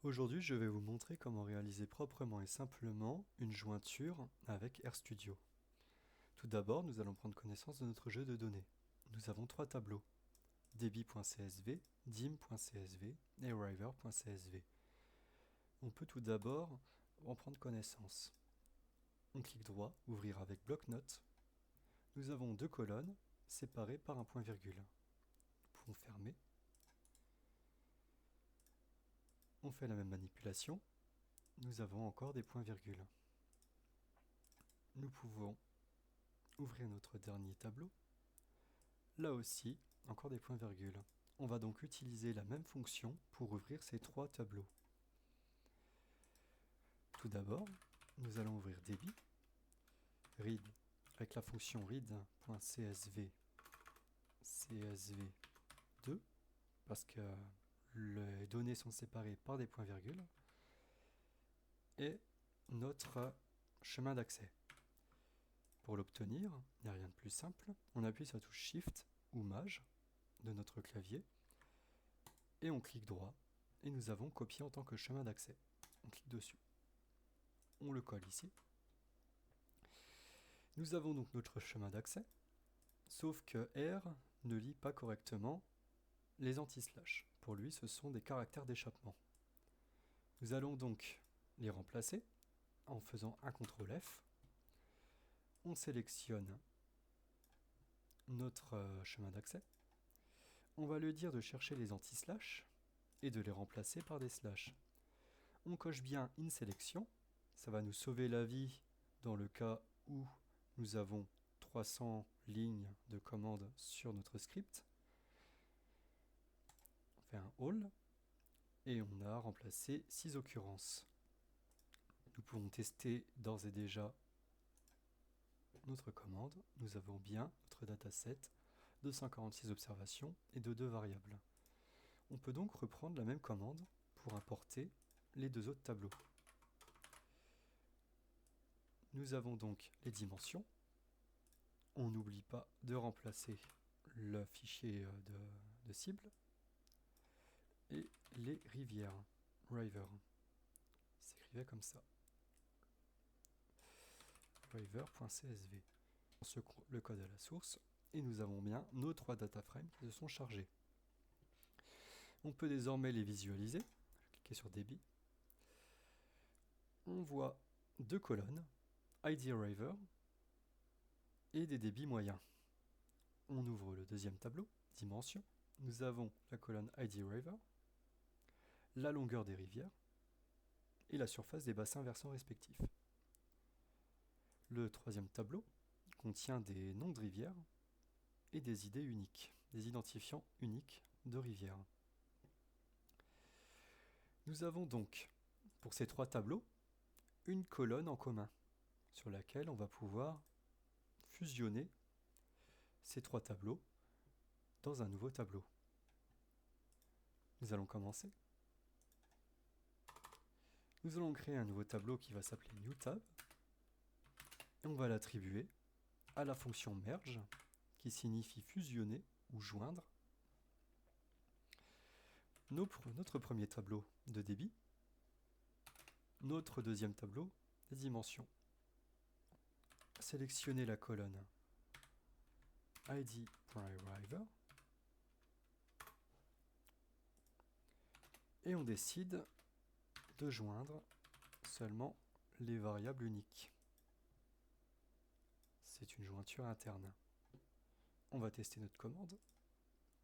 Aujourd'hui, je vais vous montrer comment réaliser proprement et simplement une jointure avec RStudio. Tout d'abord, nous allons prendre connaissance de notre jeu de données. Nous avons trois tableaux, debit.csv, dim.csv et arriver.csv. On peut tout d'abord en prendre connaissance. On clique droit, ouvrir avec bloc-notes. Nous avons deux colonnes séparées par un point-virgule. Nous pouvons fermer. On fait la même manipulation. Nous avons encore des points-virgules. Nous pouvons ouvrir notre dernier tableau. Là aussi, encore des points-virgules. On va donc utiliser la même fonction pour ouvrir ces trois tableaux. Tout d'abord, nous allons ouvrir debit, read, avec la fonction read.csv, csv2, parce que les données sont séparées par des points-virgules, et notre chemin d'accès. Pour l'obtenir, il n'y a rien de plus simple, on appuie sur la touche Shift ou Maj de notre clavier, et on clique droit, et nous avons copié en tant que chemin d'accès. On clique dessus. On le colle ici. Nous avons donc notre chemin d'accès, sauf que R ne lit pas correctement les anti-slash. Pour lui, ce sont des caractères d'échappement. Nous allons donc les remplacer en faisant un CTRL F. On sélectionne notre chemin d'accès. On va lui dire de chercher les anti-slash et de les remplacer par des slash. On coche bien une sélection. Ça va nous sauver la vie dans le cas où nous avons 300 lignes de commandes sur notre script. On fait un all et on a remplacé 6 occurrences. Nous pouvons tester d'ores et déjà notre commande. Nous avons bien notre dataset de 146 observations et de 2 variables. On peut donc reprendre la même commande pour importer les deux autres tableaux. Nous avons donc les dimensions. On n'oublie pas de remplacer le fichier de cible. Et les rivières, river, s'écrivait comme ça. river.csv. Le code à la source. Et nous avons bien nos trois data frames qui se sont chargés. On peut désormais les visualiser. Cliquez sur debit. On voit deux colonnes, ID Arriver et des débits moyens. On ouvre le deuxième tableau, dimension. Nous avons la colonne ID Arriver, la longueur des rivières et la surface des bassins versants respectifs. Le troisième tableau contient des noms de rivières et des idées uniques, des identifiants uniques de rivières. Nous avons donc, pour ces trois tableaux, une colonne en commun, sur laquelle on va pouvoir fusionner ces trois tableaux dans un nouveau tableau. Nous allons commencer. Nous allons créer un nouveau tableau qui va s'appeler New Tab, et on va l'attribuer à la fonction merge, qui signifie fusionner ou joindre. Notre premier tableau de débit, notre deuxième tableau des dimensions. Sélectionnez la colonne id.arriver et on décide de joindre seulement les variables uniques. C'est une jointure interne. On va tester notre commande.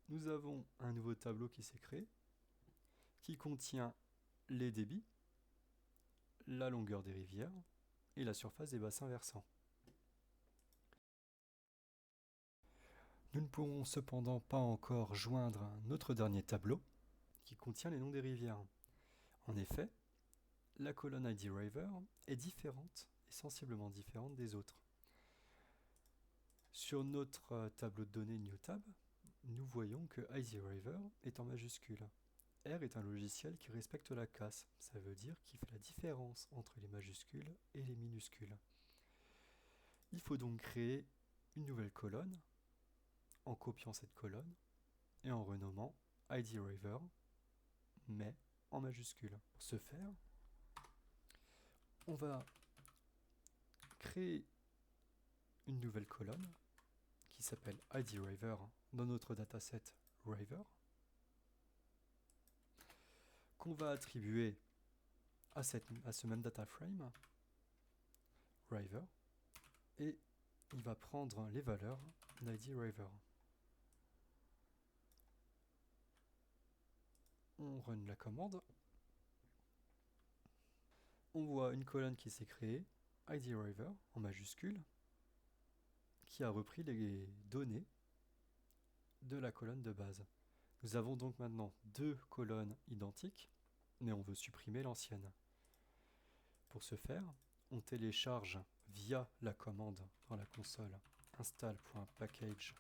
Nous avons un nouveau tableau qui s'est créé, qui contient les débits, la longueur des rivières et la surface des bassins versants. Nous ne pourrons cependant pas encore joindre notre dernier tableau, qui contient les noms des rivières. En effet, la colonne ID River est différente, et sensiblement différente des autres. Sur notre tableau de données New Tab, nous voyons que ID River est en majuscule. R est un logiciel qui respecte la casse, ça veut dire qu'il fait la différence entre les majuscules et les minuscules. Il faut donc créer une nouvelle colonne en copiant cette colonne et en renommant ID River, mais en majuscule. Pour ce faire, on va créer une nouvelle colonne qui s'appelle IDRiver dans notre dataset River, qu'on va attribuer à ce même data frame, River, et il va prendre les valeurs d'IDRiver. On run la commande. On voit une colonne qui s'est créée, IDRiver en majuscule, qui a repris les données de la colonne de base. Nous avons donc maintenant deux colonnes identiques, mais on veut supprimer l'ancienne. Pour ce faire, on télécharge via la commande dans la console install.package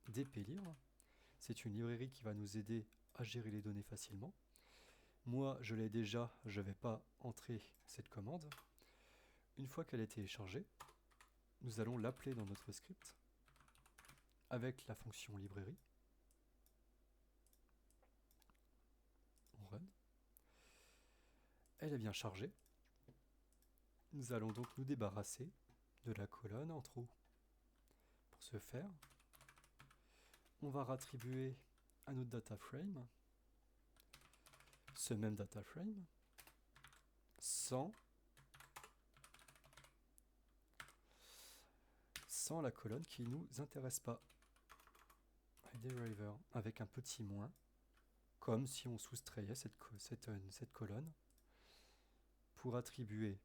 dplire. C'est une librairie qui va nous aider à gérer les données facilement. Moi, je l'ai déjà, je ne vais pas entrer cette commande. Une fois qu'elle est téléchargée, nous allons l'appeler dans notre script avec la fonction librairie. On run. Elle est bien chargée. Nous allons donc nous débarrasser de la colonne en trou. Pour ce faire, on va rattribuer à notre data frame ce même data frame sans la colonne qui ne nous intéresse pas. IDRiver avec un petit moins, comme si on soustrayait cette colonne pour attribuer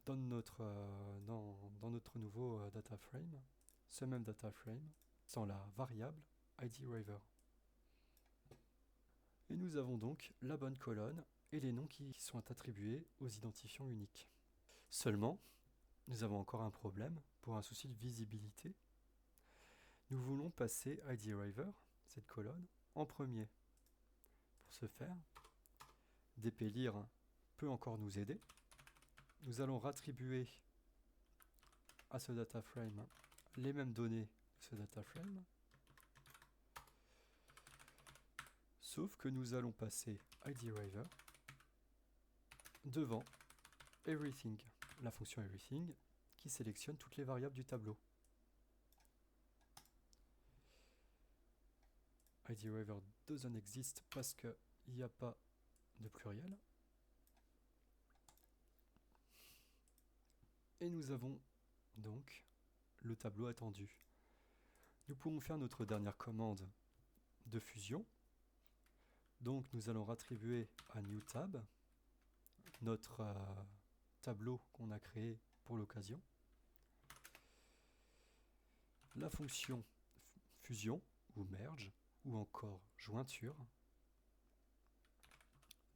dans notre nouveau data frame ce même data frame sans la variable IDRiver. Et nous avons donc la bonne colonne et les noms qui sont attribués aux identifiants uniques. Seulement, nous avons encore un problème pour un souci de visibilité. Nous voulons passer IDRiver, cette colonne, en premier. Pour ce faire, dplire peut encore nous aider. Nous allons rattribuer à ce data frame les mêmes données de ce data frame, sauf que nous allons passer IDRiver devant everything, la fonction everything qui sélectionne toutes les variables du tableau. IDRiver doesn't exist parce qu'il n'y a pas de pluriel. Et nous avons donc le tableau attendu. Nous pouvons faire notre dernière commande de fusion. Donc nous allons rattribuer à newTab notre tableau qu'on a créé pour l'occasion. La fonction fusion ou merge ou encore jointure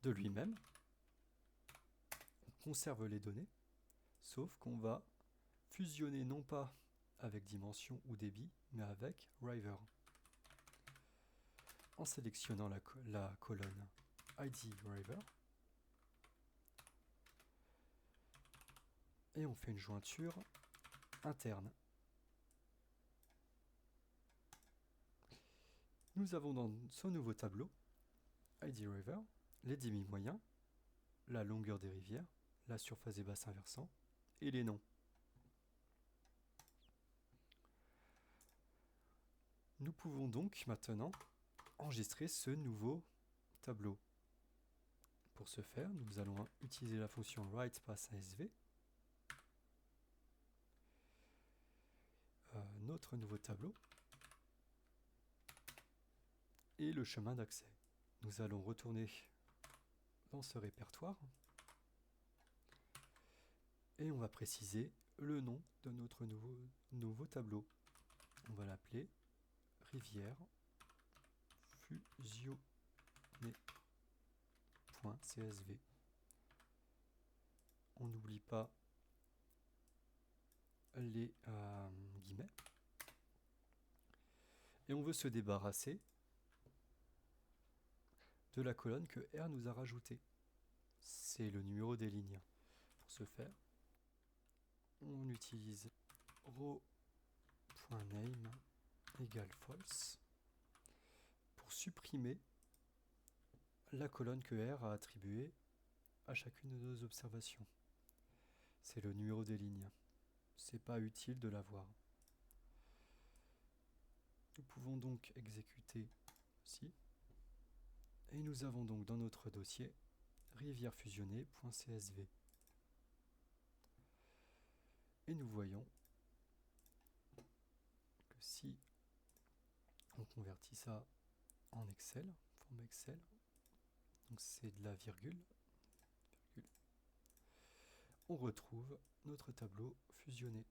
de lui-même. On conserve les données, sauf qu'on va fusionner non pas avec dimension ou débit, mais avec River. En sélectionnant la colonne IDRiver, et on fait une jointure interne. Nous avons dans ce nouveau tableau IDRiver les débits moyens, la longueur des rivières, la surface des bassins versants et les noms. Nous pouvons donc maintenant enregistrer ce nouveau tableau. Pour ce faire, nous allons utiliser la fonction writePassASV. Notre nouveau tableau et le chemin d'accès. Nous allons retourner dans ce répertoire et on va préciser le nom de notre nouveau tableau. On va l'appeler rivière fusionnée.csv. On n'oublie pas les guillemets. Et on veut se débarrasser de la colonne que R nous a rajoutée. C'est le numéro des lignes. Pour ce faire, on utilise row.name égale false pour supprimer la colonne que R a attribuée à chacune de nos observations. C'est le numéro des lignes. C'est pas utile de l'avoir. Nous pouvons donc exécuter ci. Et nous avons donc dans notre dossier rivièrefusionnée.csv. Et nous voyons que si on convertit ça en Excel, format Excel, donc c'est de la virgule, on retrouve notre tableau fusionné.